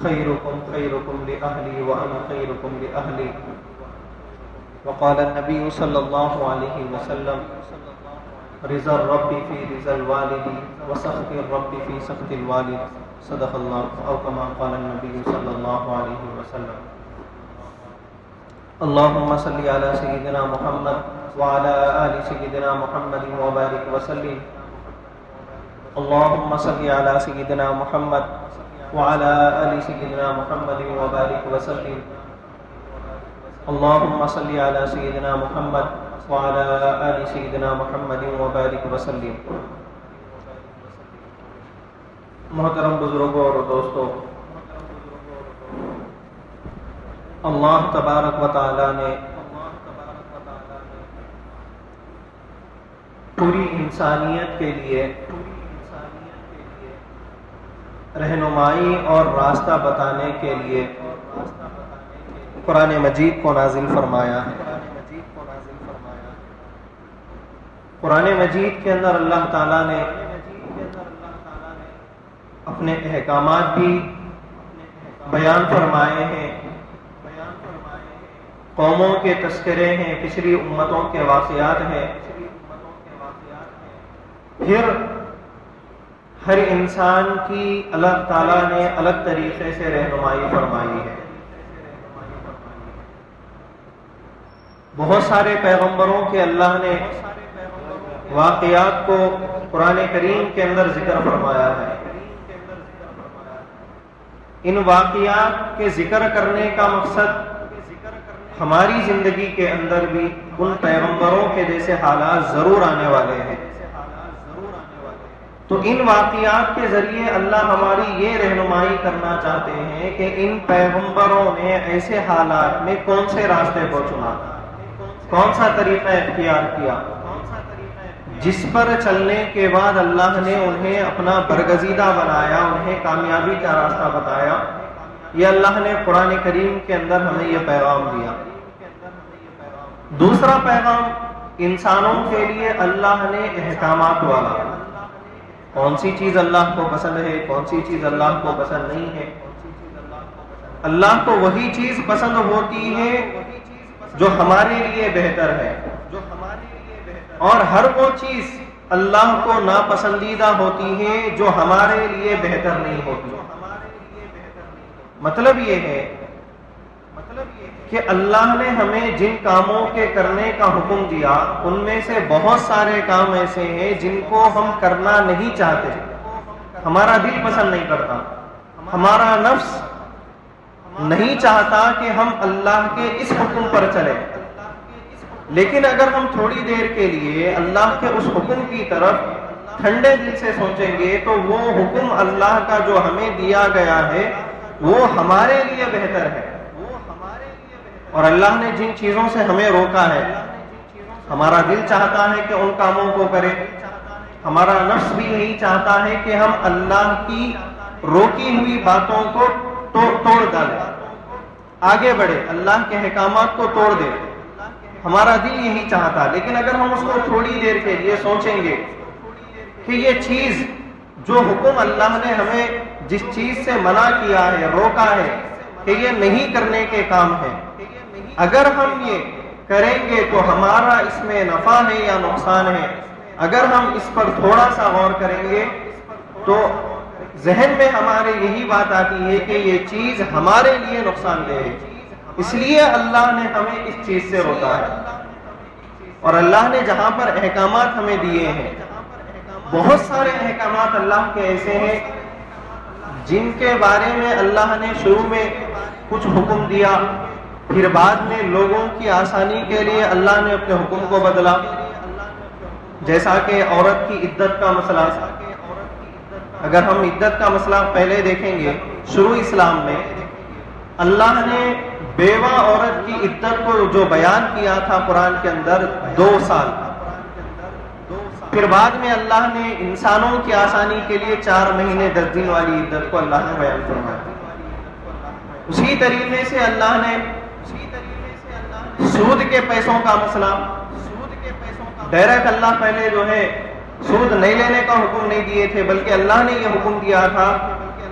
خيركم خيركم لأهلي وأنا خيركم لأهلي. وقال النبي صلى الله عليه وسلم رضا الرب في رضا الوالد وسخط الرب في سخط الوالد. صدق الله أو كما قال النبي صلى الله عليه وسلم. اللهم صل على سيدنا محمد وعلى آل سيدنا محمد وبارك وسلم. اللهم صل على سيدنا محمد وعلى آل سيدنا محمد وبارك وسلم. اللهم صل على سيدنا محمد وعلى آل سيدنا محمد وبارك وسلم. محترم بزرگوں اور دوستو، اللہ تبارک و تعالی نے پوری انسانیت کے لیے رہنمائی اور راستہ بتانے کے لیے قرآن مجید کو نازل فرمایا ہے. قرآن مجید کے اندر اللہ تعالیٰ نے اپنے احکامات بھی بیان فرمائے ہیں، قوموں کے تذکرے ہیں، پچھلی امتوں کے واقعات ہیں، پھر ہر انسان کی اللہ تعالیٰ نے الگ طریقے سے رہنمائی فرمائی ہے. بہت سارے پیغمبروں کے اللہ نے واقعات کو قرآن کریم کے اندر ذکر فرمایا ہے. ان واقعات کے ذکر کرنے کا مقصد ہماری زندگی کے اندر بھی ان پیغمبروں کے جیسے حالات ضرور آنے والے ہیں. تو ان واقعات کے ذریعے اللہ ہماری یہ رہنمائی کرنا چاہتے ہیں کہ ان پیغمبروں نے ایسے حالات میں کون سے راستے کو چنا، کون سا طریقہ اختیار کیا، جس پر چلنے کے بعد اللہ نے انہیں اپنا برگزیدہ بنایا، انہیں کامیابی کا راستہ بتایا. یہ اللہ نے قرآن کریم کے اندر ہمیں یہ پیغام دیا. دوسرا پیغام انسانوں کے لیے اللہ نے احکامات والا، کون سی چیز اللہ کو پسند ہے، کون سی چیز اللہ کو پسند نہیں ہے. اللہ کو وہی چیز پسند ہوتی ہے جو ہمارے لیے بہتر ہے، اور ہر وہ چیز اللہ کو ناپسندیدہ ہوتی ہے جو ہمارے لیے بہتر نہیں ہوتی. مطلب یہ ہے کہ اللہ نے ہمیں جن کاموں کے کرنے کا حکم دیا ان میں سے بہت سارے کام ایسے ہیں جن کو ہم کرنا نہیں چاہتے، ہمارا دل پسند نہیں کرتا، ہمارا نفس نہیں چاہتا کہ ہم اللہ کے اس حکم پر چلیں. لیکن اگر ہم تھوڑی دیر کے لیے اللہ کے اس حکم کی طرف ٹھنڈے دل سے سوچیں گے تو وہ حکم اللہ کا جو ہمیں دیا گیا ہے وہ ہمارے لیے بہتر ہے. اور اللہ نے جن چیزوں سے ہمیں روکا ہے، ہمارا دل چاہتا ہے کہ ان کاموں کو کریں، ہمارا نفس بھی یہی چاہتا ہے کہ ہم اللہ کی روکی ہوئی باتوں کو توڑ ڈالیں، آگے بڑھے، اللہ کے احکامات کو توڑ دیں. ہمارا دل یہی چاہتا. لیکن اگر ہم اس کو تھوڑی دیر کے لیے سوچیں گے کہ یہ چیز جو حکم اللہ نے ہمیں جس چیز سے منع کیا ہے، روکا ہے کہ یہ نہیں کرنے کے کام ہے، اگر ہم یہ کریں گے تو ہمارا اس میں نفع ہے یا نقصان ہے. اگر ہم اس پر تھوڑا سا غور کریں گے تو ذہن میں ہمارے یہی بات آتی ہے کہ یہ چیز ہمارے لیے نقصان دہ ہے، اس لیے اللہ نے ہمیں اس چیز سے روکا ہے. اور اللہ نے جہاں پر احکامات ہمیں دیے ہیں، بہت سارے احکامات اللہ کے ایسے ہیں جن کے بارے میں اللہ نے شروع میں کچھ حکم دیا، پھر بعد میں لوگوں کی آسانی کے لیے اللہ نے اپنے حکم کو بدلا. جیسا کہ عورت کی عدت کا مسئلہ، اگر ہم عدت کا مسئلہ پہلے دیکھیں گے، شروع اسلام میں اللہ نے بیوہ عورت کی عدت کو جو بیان کیا تھا قرآن کے اندر 2 سال، پھر بعد میں اللہ نے انسانوں کی آسانی کے لیے 4 مہینے 10 دن والی عدت کو اللہ نے بیان فرمایا. اسی طریقے سے اللہ نے سود کے پیسوں کا مسئلہ، ڈائریکٹ اللہ پہلے جو ہے سود نہیں لینے کا حکم نہیں دیے تھے، بلکہ اللہ نے یہ حکم دیا تھا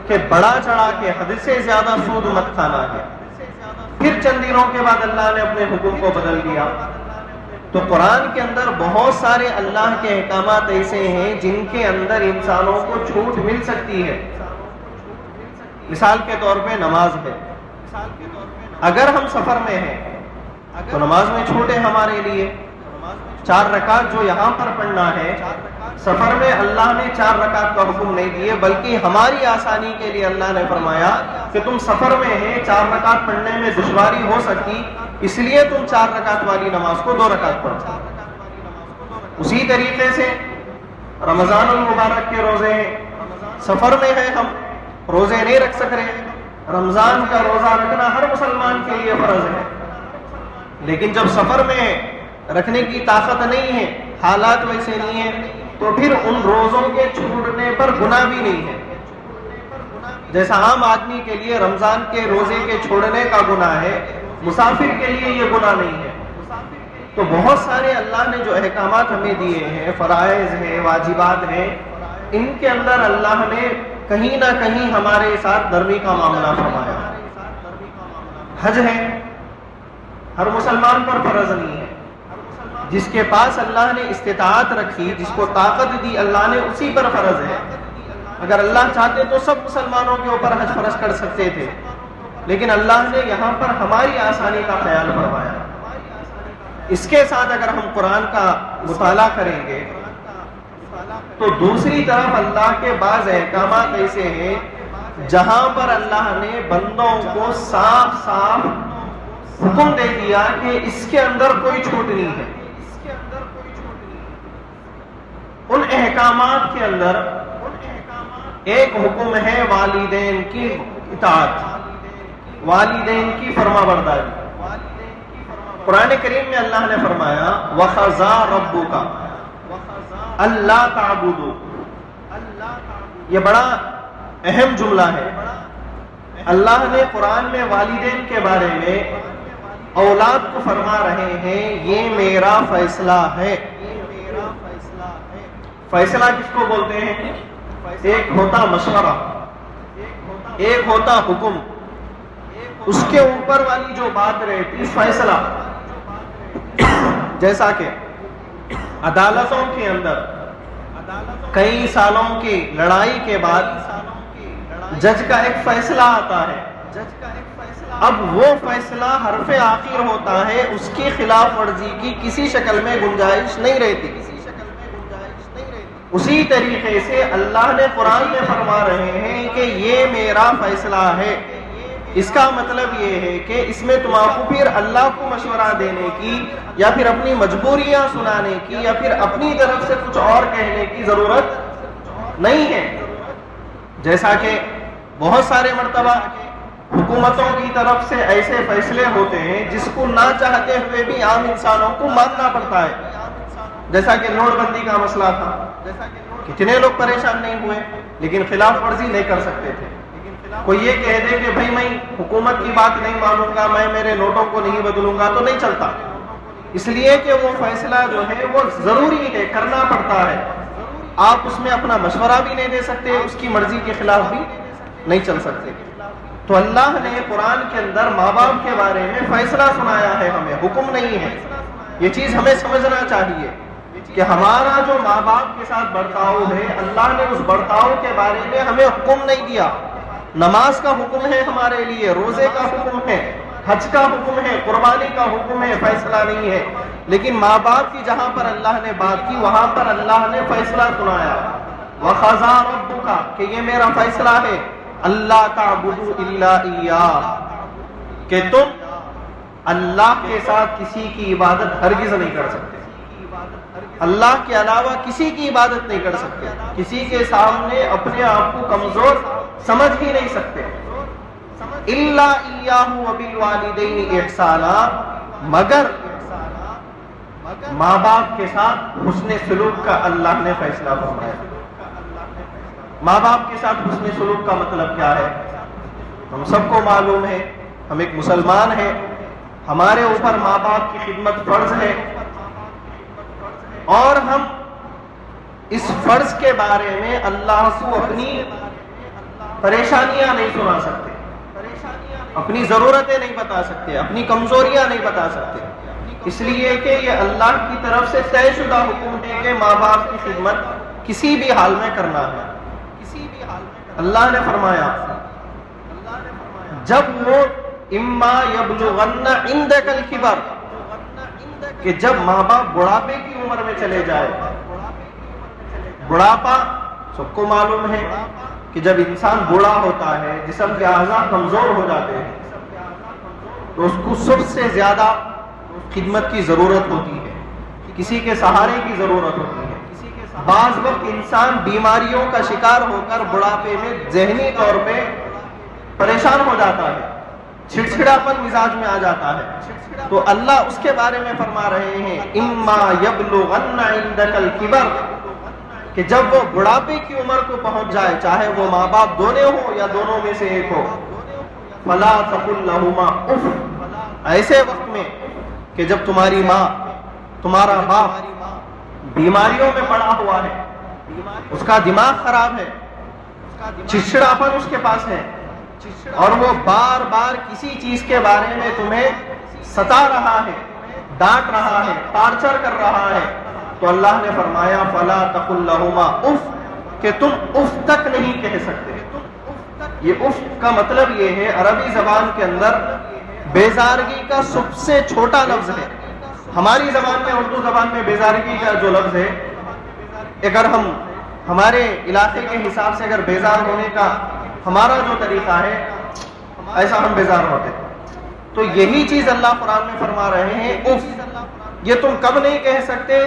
کہ بڑا چڑھا کے حد سے زیادہ سود مت کھانا ہے۔ پھر چند دنوں کے بعد اللہ نے اپنے حکم کو بدل دیا۔ تو قرآن کے اندر بہت سارے اللہ کے احکامات ایسے ہیں جن کے اندر انسانوں کو چھوٹ مل سکتی ہے۔ مثال کے طور پہ نماز ہے، اگر ہم سفر میں ہیں تو نماز میں چھوٹ ہے ہمارے لیے، 4 رکعت جو یہاں پر پڑھنا ہے، سفر میں اللہ نے 4 رکعت کا حکم نہیں دیے، بلکہ ہماری آسانی کے لیے اللہ نے فرمایا کہ تم سفر میں ہیں، 4 رکعت پڑھنے میں دشواری ہو سکتی، اس لیے تم 4 رکعت والی نماز کو 2 رکعت پڑھو۔ اسی طریقے سے رمضان المبارک کے روزے ہیں، سفر میں ہیں ہم، روزے نہیں رکھ سک رہے، رمضان کا روزہ رکھنا ہر مسلمان کے لیے فرض ہے، لیکن جب سفر میں رکھنے کی طاقت نہیں ہے، حالات ویسے نہیں ہیں، تو پھر ان روزوں کے چھوٹنے پر گناہ بھی نہیں ہے۔ جیسا عام آدمی کے لیے رمضان کے روزے کے چھوڑنے کا گناہ ہے، مسافر کے لیے یہ گناہ نہیں ہے۔ تو بہت سارے اللہ نے جو احکامات ہمیں دیے ہیں، فرائض ہیں، واجبات ہیں، ان کے اندر اللہ نے کہیں نہ کہیں ہمارے ساتھ نرمی کا معاملہ فرمایا۔ حج ہے، ہر مسلمان پر فرض نہیں ہے، جس کے پاس اللہ نے استطاعت رکھی، جس کو طاقت دی اللہ نے، اسی پر فرض ہے۔ اگر اللہ چاہتے تو سب مسلمانوں کے اوپر حج فرض کر سکتے تھے، لیکن اللہ نے یہاں پر ہماری آسانی کا خیال فرمایا۔ اس کے ساتھ اگر ہم قرآن کا مطالعہ کریں گے تو دوسری طرف اللہ کے بعض احکامات ایسے ہیں جہاں پر اللہ نے بندوں کو صاف صاف حکم دے دیا کہ اس کے اندر کوئی چھوٹ نہیں ہے۔ ان احکامات کے اندر ایک حکم ہے والدین کی اطاعت، والدین کی فرما برداری۔ قرآن کریم میں اللہ نے فرمایا وَخَزَا رَبُّكَ أَلَّا تَعْبُدُوا، یہ بڑا اہم جملہ ہے۔ اللہ نے قرآن میں والدین کے بارے میں اولاد کو فرما رہے ہیں یہ میرا فیصلہ ہے۔ فیصلہ کس کو بولتے ہیں؟ ایک ہوتا مشورہ، ایک ہوتا حکم، اس کے اوپر والی جو بات رہتی فیصلہ۔ جیسا کہ عدالتوں کے اندر کئی سالوں کی لڑائی کے بعد جج کا ایک فیصلہ آتا ہے، اب وہ فیصلہ حرف آخر ہوتا ہے، اس کی خلاف ورزی کی کسی شکل میں گنجائش نہیں رہتی۔ اسی طریقے سے اللہ نے قرآن میں فرما رہے ہیں کہ یہ میرا فیصلہ ہے۔ اس کا مطلب یہ ہے کہ اس میں تمہارا پھر اللہ کو مشورہ دینے کی یا پھر اپنی مجبوریاں سنانے کی یا پھر اپنی طرف سے کچھ اور کہنے کی ضرورت نہیں ہے۔ جیسا کہ بہت سارے مرتبہ حکومتوں کی طرف سے ایسے فیصلے ہوتے ہیں جس کو نہ چاہتے ہوئے بھی عام انسانوں کو ماننا پڑتا ہے، جیسا کہ نوٹ بندی کا مسئلہ تھا، کتنے لوگ پریشان نہیں ہوئے لیکن خلاف ورزی نہیں کر سکتے تھے۔ کوئی یہ کہہ دے کہ بھائی میں حکومت کی بات نہیں مانوں گا، میں میرے نوٹوں کو نہیں بدلوں گا، تو نہیں چلتا، اس لیے کہ وہ فیصلہ جو ہے وہ ضروری ہے، کرنا پڑتا ہے۔ آپ اس میں اپنا مشورہ بھی نہیں دے سکتے، اس کی مرضی کے خلاف بھی نہیں چل سکتے۔ تو اللہ نے قرآن کے اندر ماں باپ کے بارے میں فیصلہ سنایا ہے، ہمیں حکم نہیں ہے۔ یہ چیز ہمیں سمجھنا چاہیے کہ ہمارا جو ماں باپ کے ساتھ برتاؤ ہے، اللہ نے اس برتاؤ کے بارے میں ہمیں حکم نہیں دیا۔ نماز کا حکم ہے ہمارے لیے، روزے کا حکم ہے، حج کا حکم ہے، قربانی کا حکم ہے، فیصلہ نہیں ہے، لیکن ماں باپ کی جہاں پر اللہ نے بات کی وہاں پر اللہ نے فیصلہ سنایا۔ وَخَزَا رَبُّكَ، کہ یہ میرا فیصلہ ہے، اللہ تعبدوا الا ایاہ، کہ تم اللہ کے ساتھ کسی کی عبادت ہرگز نہیں کر سکتے، اللہ کے علاوہ کسی کی عبادت نہیں کر سکتے، کسی کے سامنے اپنے آپ کو کمزور سمجھ ہی نہیں سکتے۔ الا ایاہ وبالوالدین احسانا، مگر ماں باپ کے ساتھ حسن سلوک کا اللہ نے فیصلہ فرمایا۔ ماں باپ کے ساتھ حسن سلوک کا مطلب کیا ہے؟ ہم سب کو معلوم ہے، ہم ایک مسلمان ہیں، ہمارے اوپر ماں باپ کی خدمت فرض ہے، اور ہم اس فرض کے بارے میں اللہ کو اپنی پریشانیاں نہیں سنا سکتے، اپنی ضرورتیں نہیں بتا سکتے، اپنی کمزوریاں نہیں بتا سکتے، اس لیے کہ یہ اللہ کی طرف سے طے شدہ حکم ہے کہ ماں باپ کی خدمت کسی بھی حال میں کرنا ہے۔ اللہ نے فرمایا جب وہ اما یبلغن عندک الکبر، کہ جب ماں باپ بڑھاپے کی عمر میں چلے جائے، بڑھاپا سب کو معلوم ہے کہ جب انسان بوڑھا ہوتا ہے، جسم کے اعضاء کمزور ہو جاتے ہیں، تو اس کو سب سے زیادہ خدمت کی ضرورت ہوتی ہے، کسی کے سہارے کی ضرورت ہوتی ہے۔ بعض وقت انسان بیماریوں کا شکار ہو کر بڑھاپے میں ذہنی طور پہ پریشان ہو جاتا ہے، چھڑچھڑاپن مزاج میں آ جاتا ہے، تو اللہ اس کے بارے میں فرما رہے ہیں اما یبلغن عندک الکبر، کہ جب وہ بڑھاپے کی عمر کو پہنچ جائے، چاہے وہ ماں باپ دونوں ہو یا دونوں میں سے ایک ہو، فلا تقل لہما اف، ایسے وقت میں کہ جب تمہاری ماں، تمہارا باپ بیماریوں میں پڑا ہوا ہے، اس کا دماغ خراب ہے، چڑچڑاپن اس کے پاس ہے، اور وہ بار بار کسی چیز کے بارے میں تمہیں ستا رہا ہے، ڈانٹ رہا ہے، ٹارچر کر رہا ہے، تو اللہ نے فرمایا فلا تقل لہما اف، کہ تم اف تک نہیں کہہ سکتے۔ یہ اف کا مطلب یہ ہے، عربی زبان کے اندر بیزارگی کا سب سے چھوٹا لفظ ہے۔ ہماری زبان میں، اردو زبان میں بیزارگی کا جو لفظ ہے، اگر ہم ہمارے علاقے کے حساب سے اگر بیزار ہونے کا ہمارا جو طریقہ ہے، ایسا ہم بیزار ہوتے، تو یہی چیز اللہ قرآن میں فرما رہے ہیں اف، یہ تم کب نہیں کہہ سکتے؟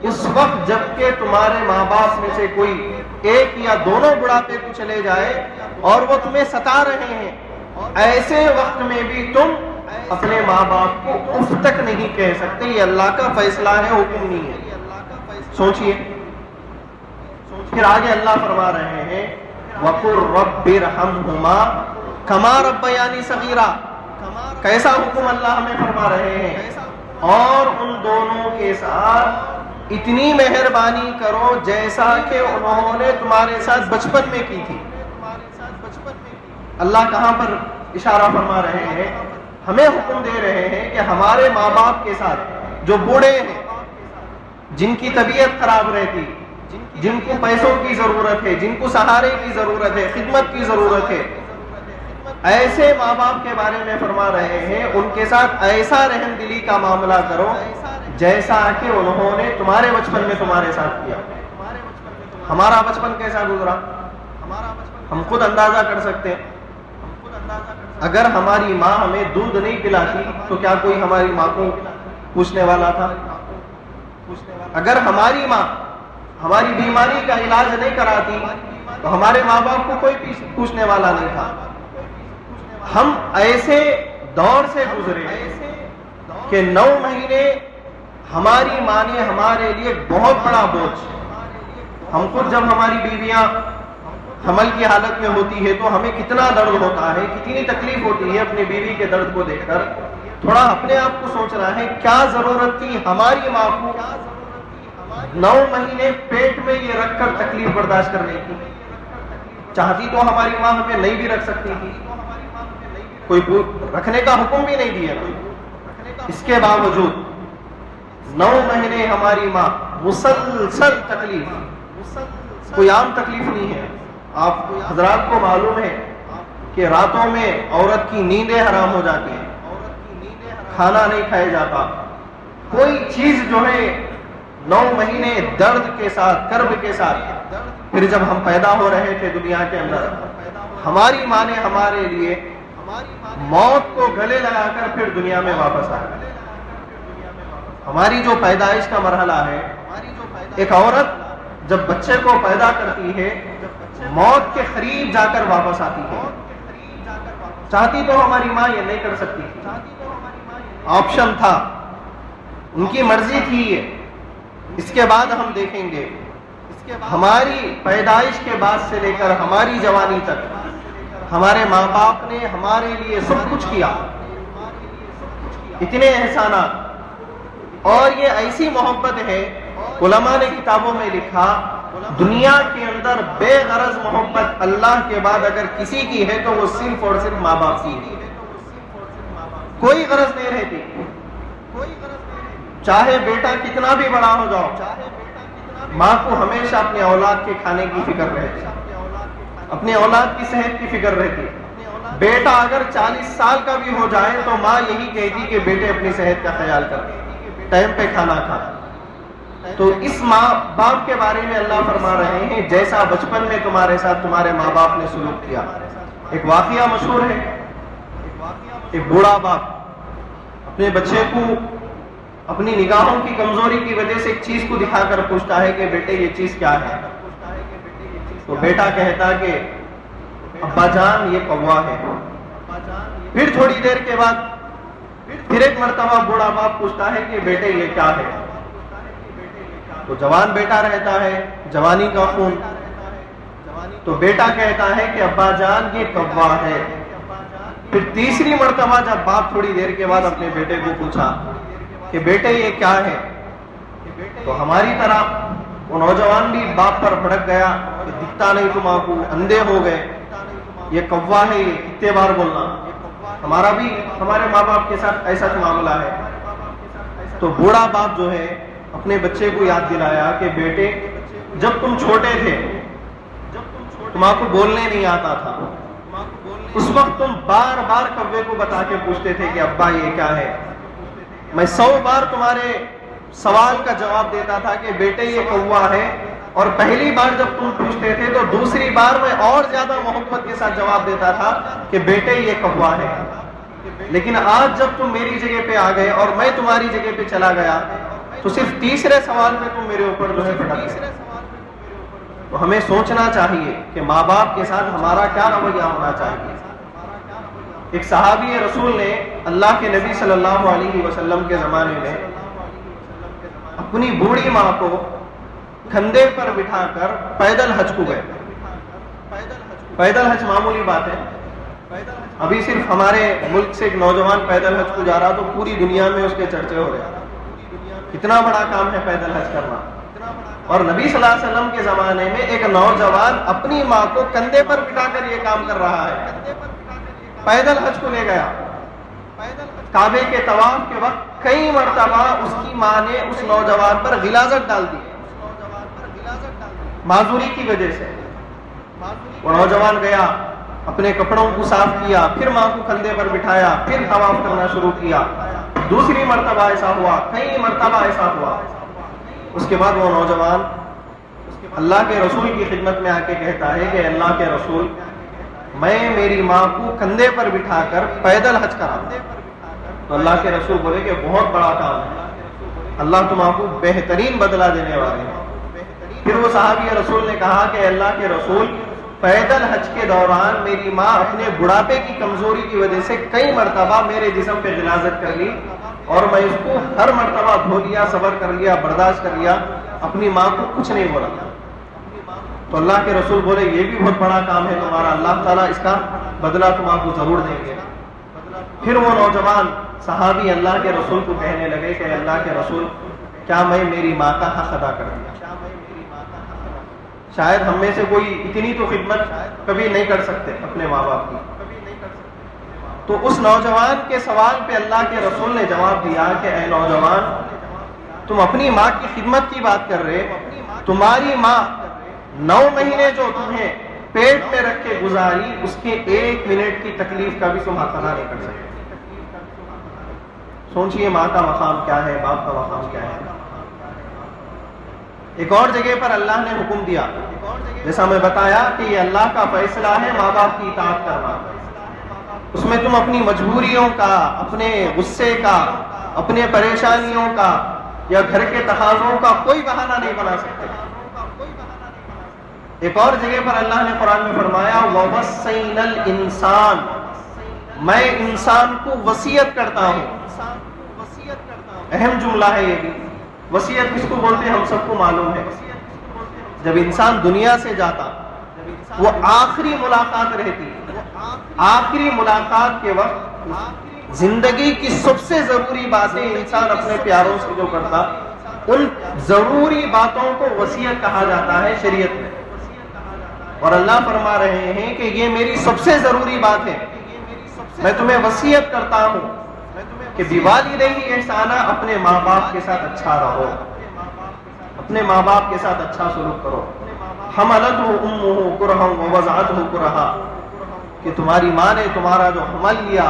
اس وقت جب کہ تمہارے ماں باپ میں سے کوئی ایک یا دونوں بڑھاپے کو چلے جائے اور وہ تمہیں ستا رہے ہیں، ایسے وقت میں بھی تم اپنے ماں باپ کو اف تک نہیں کہہ سکتے۔ یہ اللہ کا فیصلہ ہے، حکم نہیں ہے۔ سوچئے، پھر آگے اللہ فرما رہے ہیں وَقُلْ رَبِّ ارْحَمْهُمَا كَمَا رَبَّيَانِي صَغِيرًا، کیسا حکم اللہ ہمیں فرما رہے ہیں، اور ان دونوں کے ساتھ اتنی مہربانی کرو جیسا کہ انہوں نے تمہارے ساتھ بچپن میں کی تھی۔ اللہ کہاں پر اشارہ فرما رہے ہیں؟ ہمیں حکم دے رہے ہیں کہ ہمارے ماں باپ کے ساتھ جو بوڑھے ہیں، جن کی طبیعت خراب رہتی، جن کو پیسوں کی ضرورت ہے، جن کو سہارے کی ضرورت ہے، خدمت کی ضرورت ہے، ایسے ماں باپ کے بارے میں فرما رہے ہیں ان کے ساتھ ایسا رحم دلی کا معاملہ کرو جیسا کہ انہوں نے تمہارے بچپن میں تمہارے ساتھ کیا۔ ہمارا بچپن کیسا گزرا ہم خود اندازہ کر سکتے ہیں۔ اگر ہماری ماں ہمیں دودھ نہیں پلاتی تو کیا کوئی ہماری ماں کو پوچھنے والا تھا؟ اگر ہماری ماں ہماری بیماری کا علاج نہیں کراتی تو ہمارے ماں باپ کو کوئی پوچھنے والا نہیں تھا۔ ہم ایسے دور سے گزرے کہ 9 مہینے ہماری ماں نے ہمارے لیے بہت بڑا بوجھ۔ ہم خود جب ہماری بیویاں حمل کی حالت میں ہوتی ہے تو ہمیں کتنا درد ہوتا ہے، کتنی تکلیف ہوتی ہے اپنی بیوی کے درد کو دیکھ کر۔ تھوڑا اپنے آپ کو سوچنا ہے کیا ضرورت تھی ہماری ماں کو 9 مہینے پیٹ میں یہ رکھ کر تکلیف برداشت کرنے کی؟ چاہتی تو ہماری ماں ہمیں نہیں بھی رکھ سکتی تھی، کوئی رکھنے کا حکم بھی نہیں دیا، اس کے باوجود 9 مہینے ہماری ماں مسلسل تکلیف، کوئی عام تکلیف نہیں ہے۔ آپ حضرات کو معلوم ہے کہ راتوں میں عورت کی نیندیں حرام ہو جاتی ہیں، کھانا نہیں کھایا جاتا، کوئی چیز جو ہے 9 مہینے درد کے ساتھ، کرب کے ساتھ۔ پھر جب ہم پیدا ہو رہے تھے دنیا کے اندر، ہماری ماں نے ہمارے لیے موت کو گلے لگا کر پھر دنیا میں واپس آیا۔ ہماری جو پیدائش کا مرحلہ ہے، ایک عورت جب بچے کو پیدا کرتی ہے موت کے قریب جا کر واپس آتی ہے۔ چاہتی تو ہماری ماں یہ نہیں کر سکتی تھی، آپشن تھا، ان کی مرضی تھی یہ۔ اس کے بعد ہم دیکھیں گے ہماری پیدائش کے بعد سے لے کر ہماری جوانی تک ہمارے ماں باپ نے ہمارے لیے سب کچھ کیا، اتنے احسانات، اور یہ ایسی محبت ہے، علماء نے کتابوں میں لکھا دنیا کے اندر بے غرض محبت اللہ کے بعد اگر کسی کی ہے تو وہ صرف اور صرف ماں باپ کی ہے، کوئی غرض نہیں رہتی. چاہے بیٹا کتنا بھی بڑا ہو جاؤ، ماں کو ہمیشہ اپنے اولاد کے کھانے کی فکر رہتی، اپنے اولاد کی صحت کی فکر رہتی. بیٹا اگر 40 سال کا بھی ہو جائے تو ماں یہی کہتی کہ بیٹے اپنی صحت کا خیال کر، ٹائم پہ کھانا کھا. تو اس ماں باپ کے بارے میں اللہ فرما رہے ہیں جیسا بچپن میں تمہارے ساتھ تمہارے ماں باپ نے سلوک کیا. ایک واقعہ مشہور ہے، ایک بوڑھا باپ اپنے بچے کو اپنی نگاہوں کی کمزوری کی وجہ سے ایک چیز کو دکھا کر پوچھتا ہے کہ بیٹے یہ چیز کیا ہے؟ تو بیٹا کہتا کہ ابا جان یہ کوا ہے. پھر تھوڑی دیر کے بعد پھر ایک مرتبہ بوڑھا باپ پوچھتا ہے کہ بیٹے یہ کیا ہے؟ تو جوان بیٹا رہتا ہے، جوانی کا خون. تو بیٹا کہتا ہے کہ ابا جان یہ کوا ہے. پھر تیسری مرتبہ جب باپ تھوڑی دیر کے بعد اپنے بیٹے کو پوچھا کہ بیٹے یہ کیا ہے، تو ہماری طرح وہ نوجوان بھی باپ پر بھڑک گیا کہ دکھتا نہیں تم کو، اندھے ہو گئے، یہ کوا ہے، یہ کتنے بار بولنا. ہمارا بھی ہمارے ماں باپ کے ساتھ ایسا معاملہ ہے. تو بوڑھا باپ جو ہے اپنے بچے کو یاد دلایا کہ بیٹے جب تم چھوٹے تھے، تم کو بولنے نہیں آتا تھا، اس وقت تم بار بار کوے کو بتا کے پوچھتے تھے کہ ابا یہ کیا ہے. میں 100 بار تمہارے سوال کا جواب دیتا تھا کہ بیٹے یہ کوا ہے، اور پہلی بار جب تم پوچھتے تھے تو دوسری بار میں اور زیادہ محبت کے ساتھ جواب دیتا تھا کہ بیٹے یہ کوا ہے. لیکن آج جب تم میری جگہ پہ آ گئے اور میں تمہاری جگہ پہ چلا گیا تو صرف تیسرے سوال میں تم میرے اوپر جو ہے پھٹک گئے. تو ہمیں سوچنا چاہیے کہ ماں باپ کے ساتھ ہمارا کیا رویہ ہونا چاہیے. ایک صحابی رسول نے اللہ کے نبی صلی اللہ علیہ وسلم کے زمانے میں اپنی بوڑھی ماں کو کندھے پر بٹھا کر پیدل حج کو گئے. پیدل حج معمولی بات ہے، ابھی صرف ہمارے ملک سے ایک نوجوان پیدل حج کو جا رہا تو پوری دنیا میں اس کے چرچے ہو رہے. کتنا بڑا کام ہے پیدل حج کرنا. اور نبی صلی اللہ علیہ وسلم کے زمانے میں ایک نوجوان اپنی ماں کو کندھے پر بٹھا کر یہ کام کر رہا ہے، پیدل حج کو لے گیا. کعبے کے طواف کے وقت کئی مرتبہ اس کی ماں نے اس نوجوان پر غلاظت ڈال دی معذوری کی وجہ سے. وہ نوجوان گیا، اپنے کپڑوں کو صاف کیا، پھر ماں کو کندھے پر بٹھایا، پھر طواف کرنا شروع کیا. دوسری مرتبہ ایسا ہوا، کئی مرتبہ ایسا ہوا. اس کے بعد وہ نوجوان اللہ کے رسول کی خدمت میں آ کے کہتا ہے کہ اللہ کے رسول، میں میری ماں کو کندھے پر بٹھا کر پیدل حج کرا. تو اللہ کے رسول بولے کہ بہت بڑا کام ہے، اللہ تم کو بہترین بدلہ دینے والے ہیں. پھر وہ صحابی رسول نے کہا کہ اللہ کے رسول، پیدل حج کے دوران میری ماں اپنے بڑھاپے کی کمزوری کی وجہ سے کئی مرتبہ میرے جسم پہ غلاظت کر لی، اور میں اس کو ہر مرتبہ دھو لیا، صبر کر لیا، برداشت کر لیا، اپنی ماں کو کچھ نہیں بولا. تو اللہ کے رسول بولے یہ بھی بہت بڑا کام ہے تمہارا، اللہ تعالیٰ اس کا بدلہ تم کو ضرور دیں گے. پھر وہ نوجوان صحابی اللہ کے رسول کو کہنے لگے کہ اللہ کے رسول، کیا میں میری ماں کا حق ادا کر دیا؟ شاید ہم میں سے کوئی اتنی تو خدمت کبھی نہیں کر سکتے اپنے ماں باپ کی. تو اس نوجوان کے سوال پہ اللہ کے رسول نے جواب دیا کہ اے نوجوان، تم اپنی ماں کی خدمت کی بات کر رہے، تمہاری ماں 9 مہینے جو تمہیں پیٹ میں رکھ کے گزاری، اس کے 1 منٹ کی تکلیف کا بھی تم حق ادا نہیں کر سکتے. سوچئے ماں کا مقام کیا ہے، باپ کا مقام کیا ہے. ایک اور جگہ پر اللہ نے حکم دیا، جیسا میں بتایا کہ یہ اللہ کا فیصلہ ہے ماں باپ کی اطاعت کرنا. اس میں تم اپنی مجبوریوں کا، اپنے غصے کا، اپنے پریشانیوں کا یا گھر کے تقاضوں کا کوئی بہانہ نہیں بنا سکتے. ایک اور جگہ پر اللہ نے قرآن میں فرمایا وَوَصَّيْنَا الْإِنسَانَ، میں انسان کو وصیت کرتا ہوں. اہم جملہ ہے یہ بھی. وصیت کس کو بولتے ہیں ہم سب کو معلوم ہے. جب انسان دنیا سے جاتا وہ آخری ملاقات رہتی، آخری ملاقات کے وقت زندگی کی سب سے ضروری باتیں انسان اپنے پیاروں سے جو کرتا، ان ضروری باتوں کو وصیت کہا جاتا ہے شریعت میں، اور اللہ فرما رہے ہیں کہ یہ میری سب سے ضروری بات ہے، میں تمہیں وصیت کرتا ہوں کہ بِوَالِدَیْهِ احسانا، اپنے ماں باپ کے ساتھ اچھا رہو، اپنے ماں باپ کے ساتھ اچھا سلوک کرو۔ حملتہ امہ کرہا ووضعتہ کرہا، کہ تمہاری ماں نے تمہارا جو حمل لیا،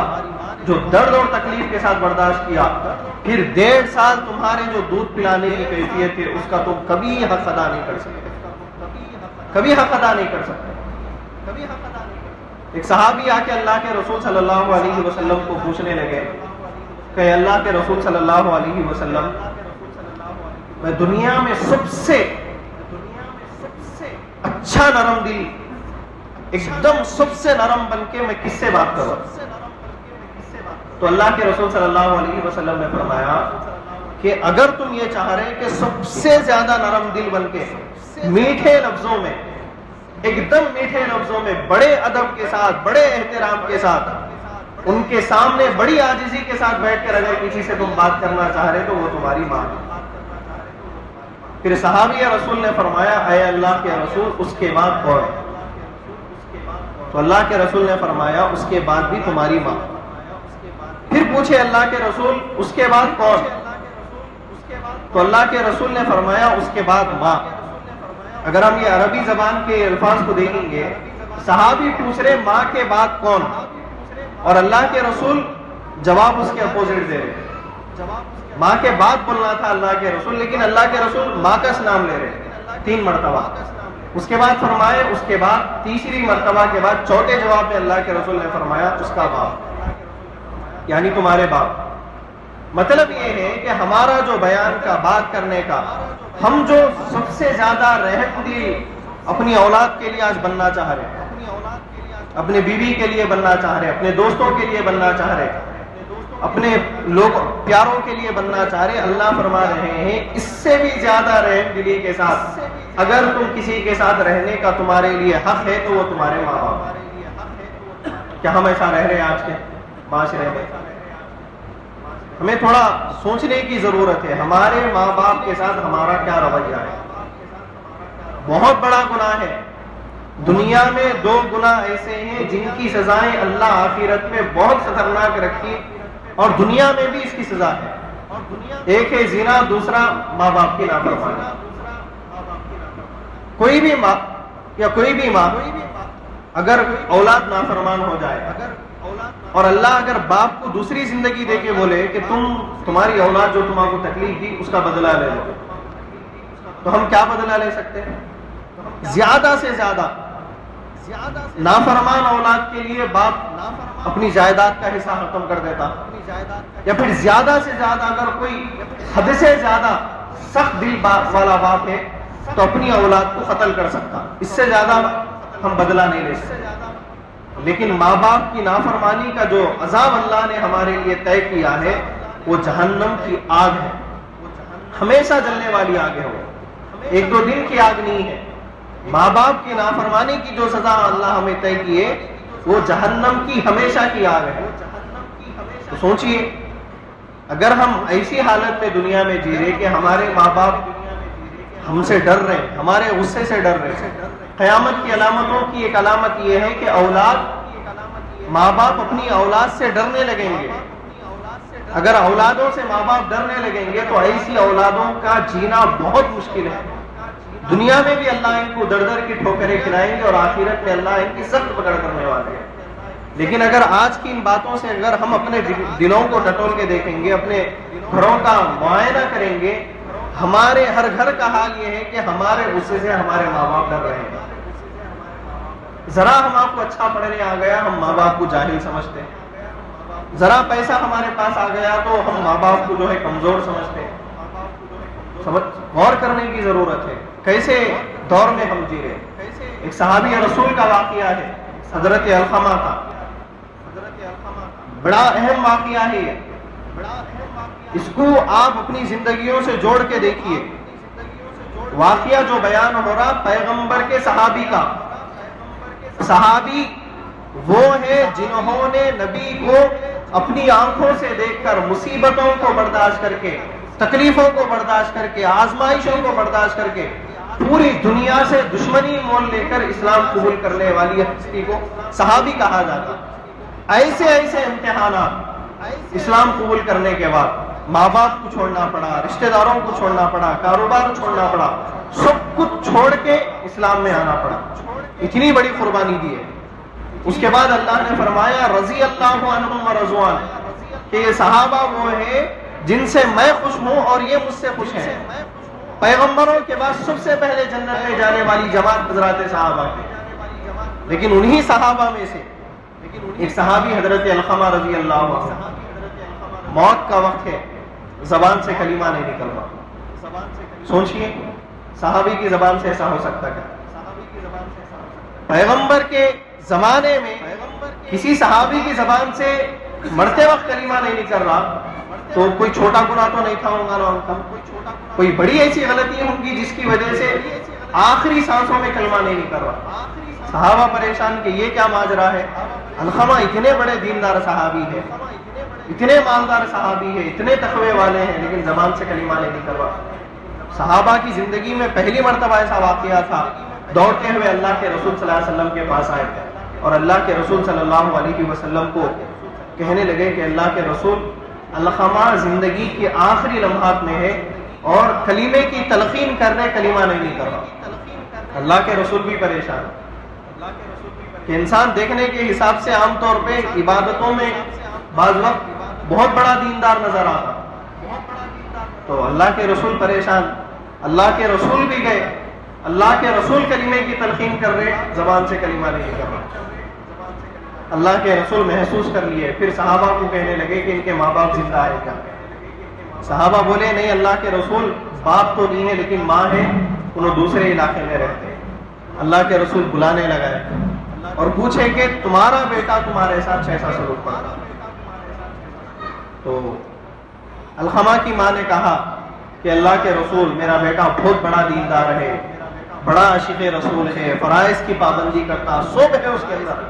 جو درد اور تکلیف کے ساتھ برداشت کیا، پھر 1.5 سال تمہارے جو دودھ پلانے کی کیفیت ہے اس کا تم کبھی حق ادا نہیں کر سکتے، کبھی حق ادا نہیں کر سکتے۔ ایک صحابی آ کے اللہ کے رسول صلی اللہ علیہ وسلم کو پوچھنے لگے کہ اللہ کے رسول صلی اللہ علیہ وسلم، میں دنیا میں سب سے اچھا نرم دل، ایک دم سب سے نرم بن کے میں کس سے بات کروں؟ تو اللہ کے رسول صلی اللہ علیہ وسلم نے فرمایا کہ اگر تم یہ چاہ رہے کہ سب سے زیادہ نرم دل بن کے میٹھے لفظوں میں، ایک دم میٹھے لفظوں میں، بڑے ادب کے ساتھ، بڑے احترام کے ساتھ، ان کے سامنے بڑی عاجزی کے ساتھ بیٹھ کر اگر کسی سے تم بات کرنا چاہ رہے تو وہ تمہاری ماں ہے۔ پھر صحابی رسول نے فرمایا اے اللہ کے رسول اس کے بعد کون؟ تو اللہ کے رسول نے فرمایا اس کے بعد بھی تمہاری ماں۔ پھر پوچھے اللہ کے رسول اس کے بعد کون؟ تو اللہ کے رسول نے فرمایا اس کے بعد ماں۔ اگر ہم یہ عربی زبان کے الفاظ کو دیکھیں گے، صحابی پوچھ رہے ماں کے بعد کون، اور اللہ کے رسول جواب اس کے اپوزٹ دے رہے۔ ماں کے بعد بولنا تھا اللہ کے رسول، لیکن اللہ کے رسول ماں کا نام لے رہے 3 مرتبہ۔ اس کے بعد فرمائے اس کے بعد تیسری مرتبہ کے بعد چوتھے جواب میں اللہ کے رسول نے فرمایا اس کا باپ، یعنی تمہارے باپ۔ مطلب یہ ہے کہ ہمارا جو بیان کا، بات کرنے کا، ہم جو سب سے زیادہ رحم دل اپنی اولاد کے لیے آج بننا چاہ رہے ہیں، اپنے بیوی کے لیے بننا چاہ رہے ہیں، اپنے دوستوں کے لیے بننا چاہ رہے ہیں، اپنے لوگ پیاروں کے لیے بننا چاہ رہے، اللہ فرما رہے ہیں اس سے بھی زیادہ رحم دلی کے ساتھ اگر تم کسی کے ساتھ رہنے کا تمہارے لیے حق ہے تو وہ تمہارے ماں باپ۔ کیا ہم ایسا رہ رہے ہیں آج کے معاشرے میں؟ ہمیں تھوڑا سوچنے کی ضرورت ہے، ہمارے ماں باپ کے ساتھ ہمارا کیا رویہ ہے؟ بہت بڑا گناہ ہے۔ دنیا میں 2 گناہ ایسے ہیں جن کی سزائیں اللہ آخرت میں بہت خطرناک رکھی، اور دنیا میں بھی اس کی سزا ہے۔ ایک ہے زنا، دوسرا ماں باپ کی نافرمانی۔ کوئی بھی ماں یا کوئی بھی ماں اگر اولاد نافرمان ہو جائے، اور اللہ اگر باپ کو دوسری زندگی دے کے بولے کہ تمہاری اولاد جو تمہارے کو تکلیف دی اس کا بدلہ لے لو، تو ہم کیا بدلہ لے سکتے ہیں؟ زیادہ سے زیادہ نافرمان اولاد کے لیے باپ اپنی جائیداد کا حصہ ختم کر دیتا، یا پھر زیادہ سے زیادہ اگر کوئی حد سے زیادہ سخت دل والا باپ ہے تو اپنی اولاد کو قتل کر سکتا، اس سے زیادہ ہم بدلہ نہیں لے سکتے۔ لیکن ماں باپ کی نافرمانی کا جو عذاب اللہ نے ہمارے لیے طے کیا ہے وہ جہنم کی آگ ہے، ہمیشہ جلنے والی آگ ہے، وہ 1-2 دن کی آگ نہیں ہے۔ ماں باپ کی نافرمانی کی جو سزا اللہ ہمیں طے کی ہے وہ جہنم کی ہمیشہ کی آگ ہے۔ تو سوچئے اگر ہم ایسی حالت میں دنیا میں جی رہے کہ ہمارے ماں باپ ہم سے ڈر رہے ہیں، ہمارے غصے سے ڈر رہے ہیں، قیامت کی علامتوں کی ایک علامت یہ ہے کہ ماں باپ اپنی اولاد سے ڈرنے لگیں گے۔ اگر اولادوں سے ماں باپ ڈرنے لگیں گے تو ایسی اولادوں کا جینا بہت مشکل ہے۔ دنیا میں بھی اللہ ان کو در در کی ٹھوکریں کھلائیں گے، اور آخرت میں اللہ ان کی سخت پکڑ کرنے والے ہیں۔ لیکن اگر آج کی ان باتوں سے اگر ہم اپنے دلوں کو ٹٹول کے دیکھیں گے، اپنے گھروں کا معائنہ کریں گے، ہمارے ہر گھر کا حال یہ ہے کہ ہمارے غصے سے ہمارے ماں باپ ڈر رہے ہیں۔ ذرا ہم آپ کو اچھا پڑھنے آ گیا ہم ماں باپ کو جاہل سمجھتے ہیں، ذرا پیسہ ہمارے پاس آ گیا تو ہم ماں باپ کو جو ہے کمزور سمجھتے ہیں۔ غور کرنے کی ضرورت ہے کیسے دور میں ہم جی رہے۔ ایک صحابی رسول کا واقعہ ہے، حضرت علقمہ کا، بڑا اہم واقعہ ہے یہ، اس کو آپ اپنی زندگیوں سے جوڑ کے دیکھیے۔ واقعہ جو بیان ہو رہا پیغمبر کے صحابی کا، صحابی وہ ہے جنہوں نے نبی کو اپنی آنکھوں سے دیکھ کر، مصیبتوں کو برداشت کر کے، تکلیفوں کو برداشت کر کے، آزمائشوں کو برداشت کر کے، پوری دنیا سے دشمنی مول لے کر اسلام قبول کرنے والی ہستی کو صحابی کہا جاتا۔ ایسے ایسے امتحانات اسلام قبول کرنے کے بعد ماں باپ کو چھوڑنا پڑا، رشتہ داروں کو چھوڑنا پڑا، کاروبار چھوڑنا پڑا، سب کچھ چھوڑ کے اسلام میں آنا پڑا، اتنی بڑی قربانی دی ہے۔ اس کے بعد اللہ نے فرمایا رضی اللہ عنہم ورضوان، کہ یہ صحابہ وہ ہیں جن سے میں خوش ہوں اور یہ مجھ سے خوش ہیں۔ پیغمبروں کے بعد سب سے پہلے جنت میں جانے والی جماعت حضرات صحابہ کی، لیکن انہی صحابہ میں سے ایک صحابی حضرت علقمہ رضی اللہ عنہ، موت کا وقت ہے، زبان سے کلمہ نہیں نکل رہا۔ سوچئے صحابی کی زبان سے ایسا ہو سکتا کیا؟ پیغمبر کے زمانے میں کسی صحابی کی زبان سے مرتے وقت کلمہ نہیں نکل رہا، تو کوئی چھوٹا گناہ تو نہیں تھا ہوگا نا ان کا، کوئی بڑی ایسی غلطی ہوں گی جس کی وجہ سے آخری سانسوں میں کلمہ نہیں نکل رہا۔ صحابہ پریشان کہ یہ کیا ماجرا ہے، علقمہ اتنے بڑے دیندار صحابی ہے، اتنے مالدار صحابی ہے، اتنے تقوی والے ہیں، لیکن زبان سے کلمہ نہیں نکل رہا۔ صحابہ کی زندگی میں پہلی مرتبہ ایسا واقعہ تھا، دوڑتے ہوئے اللہ کے رسول صلی اللہ علیہ وسلم کے پاس آئے اور اللہ کے رسول صلی اللہ علیہ وسلم کو کہنے لگے کہ اللہ کے رسول، علقمہ زندگی کے آخری لمحات میں ہے اور کلمے کی تلقین کرنے کلمہ نہیں کر رہا۔ اللہ کے رسول بھی پریشان کہ انسان دیکھنے کے حساب سے عام طور پہ عبادتوں میں بعض وقت بہت بڑا دیندار نظر آتا، تو اللہ کے رسول پریشان، اللہ کے رسول بھی گئے، اللہ کے رسول کلمے کی تلقین کر رہے، زبان سے کلمہ نہیں کر رہا۔ اللہ کے رسول محسوس کر لیے، پھر صحابہ کو کہنے لگے کہ ان کے ماں باپ زندہ ہے کیا؟ صحابہ بولے نہیں اللہ کے رسول، باپ تو نہیں ہے لیکن ماں ہے، انہوں دوسرے علاقے میں رہتے ہیں۔ اللہ کے رسول بلانے لگائے اور پوچھے کہ تمہارا بیٹا تمہارے ساتھ کیسا سلوک کرتا؟ تو علقمہ کی ماں نے کہا کہ اللہ کے رسول، میرا بیٹا بہت بڑا دیندار ہے، بڑا عاشق رسول ہے، فرائض کی پابندی کرتا، سب ہے اس کے اندر،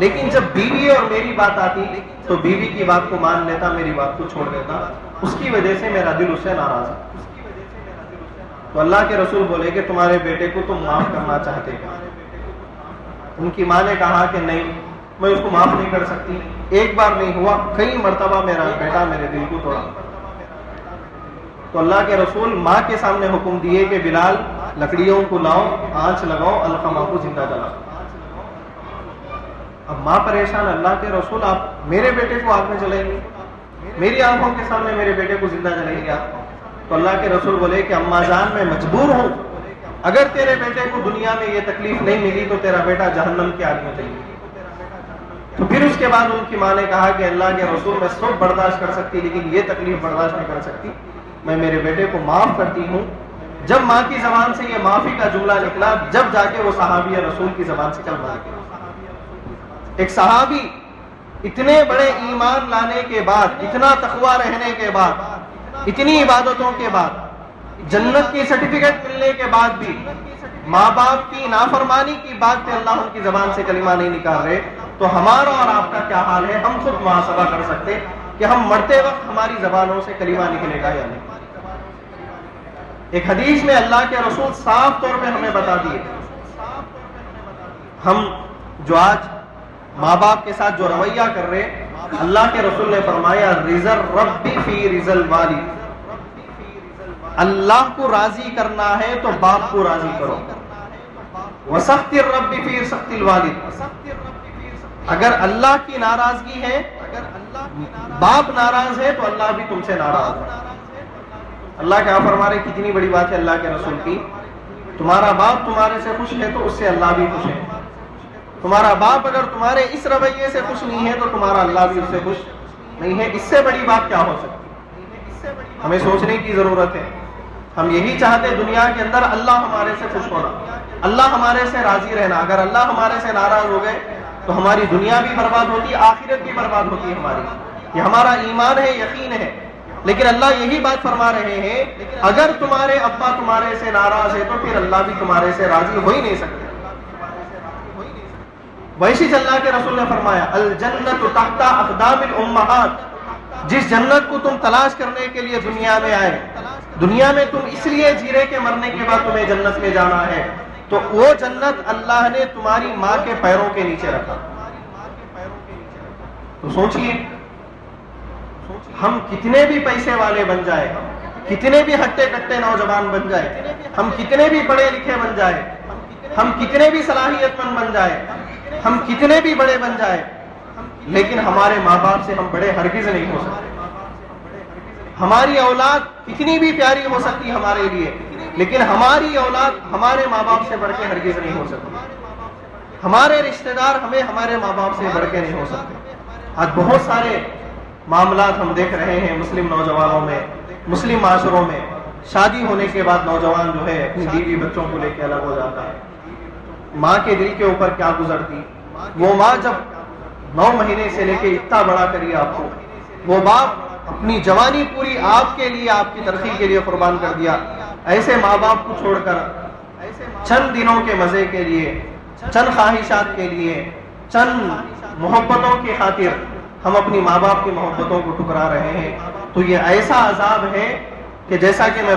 لیکن جب بیوی اور میری بات آتی تو بیوی کی بات کو مان لیتا، میری بات کو چھوڑ دیتا، اس کی وجہ سے میرا دل اس سے ناراض ہے۔ تو اللہ کے رسول بولے کہ تمہارے بیٹے کو تم معاف کرنا چاہتے کیا؟ ان کی ماں نے کہا کہ نہیں، میں اس کو معاف نہیں کر سکتی، ایک بار نہیں ہوا، کئی مرتبہ میرا بیٹا میرے دل کو توڑا۔ تو اللہ کے رسول ماں کے سامنے حکم دیے کہ بلال لکڑیوں کو لاؤ، آنچ لگاؤ، علقمہ کو زندہ جلاؤ۔ اب ماں پریشان، اللہ کے رسول آپ میرے بیٹے کو آگ میں جلائیں گے، میری آنکھوں کے سامنے میرے بیٹے کو زندہ جلائیں گے آپ؟ تو اللہ کے رسول بولے کہ اماں جان میں مجبور ہوں، اگر تیرے بیٹے کو دنیا میں یہ تکلیف نہیں ملی تو تیرا بیٹا جہنم کی آگ میں جائے گا۔ تو پھر اس کے بعد ان کی ماں نے کہا کہ اللہ کے رسول، میں سب برداشت کر سکتی لیکن یہ تکلیف برداشت نہیں کر سکتی، میں میرے بیٹے کو معاف کرتی ہوں۔ جب ماں کی زبان سے یہ معافی کا جملہ نکلا، جب جا کے وہ صحابی رسول کی زبان سے کلمہ نکلا۔ ایک صحابی اتنے بڑے ایمان لانے کے بعد، اتنا تقوی رہنے کے بعد، اتنی عبادتوں کے بعد، جنت کی سرٹیفکیٹ ملنے کے بعد بھی ماں باپ کی نافرمانی کی بات پہ اللہ ان کی زبان سے کلمہ نہیں نکال رہے، تو ہمارا اور آپ کا کیا حال ہے؟ ہم خود محاسبہ کر سکتے کہ ہم مرتے وقت ہماری زبانوں سے کلمہ نکلے گا یا نہیں۔ ایک حدیث میں اللہ کے رسول صاف طور پہ ہمیں بتا دیے، ہم جو آج ماں باپ کے ساتھ جو رویہ کر رہے، اللہ کے رسول نے فرمایا رضا رب فی رضا الوالد، اللہ کو راضی کرنا ہے تو باپ کو راضی کرو، وسخط الرب فی سخط الوالد، اگر اللہ کی ناراضگی ہے، باپ ناراض ہے تو اللہ بھی تم سے ناراض ہے۔ اللہ کیا فرما رہے، کتنی بڑی بات ہے اللہ کے رسول کی، تمہارا باپ تمہارے سے خوش ہے تو اس سے اللہ بھی خوش ہے، تمہارا باپ اگر تمہارے اس رویے سے خوش نہیں ہے تو تمہارا اللہ بھی اس سے خوش نہیں ہے۔ اس سے بڑی بات کیا ہو سکتی؟ ہمیں سوچنے کی ضرورت ہے۔ ہم یہی چاہتے دنیا کے اندر اللہ ہمارے سے خوش ہونا، اللہ ہمارے سے راضی رہنا۔ اگر اللہ ہمارے سے ناراض ہو گئے تو ہماری دنیا بھی برباد ہوتی ہے، آخرت بھی برباد ہوتی ہے ہماری۔ یہ ہمارا ایمان ہے، یقین ہے۔ لیکن اللہ یہی بات فرما رہے ہیں، اگر تمہارے ابا تمہارے سے ناراض ہے تو پھر اللہ بھی تمہارے سے راضی ہو ہی نہیں سکتے۔ ویسے اللہ کے رسول نے فرمایا الجنت تحت اقدام الامہات، جس جنت کو تم تلاش کرنے کے لیے دنیا میں آئے، دنیا میں تم اس لیے جی رہے کہ مرنے کے بعد تمہیں جنت میں جانا ہے، تو وہ جنت اللہ نے تمہاری ماں کے پیروں کے نیچے رکھا۔ تو سوچئے، ہم کتنے بھی پیسے والے بن جائے، کتنے بھی ہٹے کٹے نوجوان بن جائے، ہم کتنے بھی پڑھے لکھے بن جائے، ہم کتنے بھی صلاحیت مند بن جائے، ہم کتنے بھی بڑے بن جائے، لیکن ہمارے ماں باپ سے ہم بڑے ہرگز نہیں ہو سکتے۔ ہماری اولاد کتنی بھی پیاری ہو سکتی ہمارے لیے، لیکن ہماری اولاد ہمارے ماں باپ سے بڑھ کے ہرگز نہیں ہو سکتی۔ ہمارے رشتہ دار ہمیں ہمارے ماں باپ سے بڑھ کے نہیں ہو سکتے۔ آج بہت سارے معاملات ہم دیکھ رہے ہیں مسلم نوجوانوں میں، مسلم معاشروں میں، شادی ہونے کے بعد نوجوان جو ہے اپنی بیوی بچوں کو لے کے الگ ہو جاتا ہے۔ ماں کے دل کے اوپر کیا گزرتی، وہ ماں جب 9 مہینے سے لے کے اتنا بڑا کری آپ کو، وہ باپ اپنی جوانی پوری آپ کے لیے، آپ کی ترقی کے لیے قربان کر دیا۔ ایسے ماں باپ کو چھوڑ کر چند دنوں کے مزے کے لیے، چند خواہشات کے لیے، چند محبتوں کی خاطر ہم اپنی ماں باپ کی محبتوں کو ٹکرا رہے ہیں، تو یہ ایسا عذاب ہے کہ جیسا کہ میں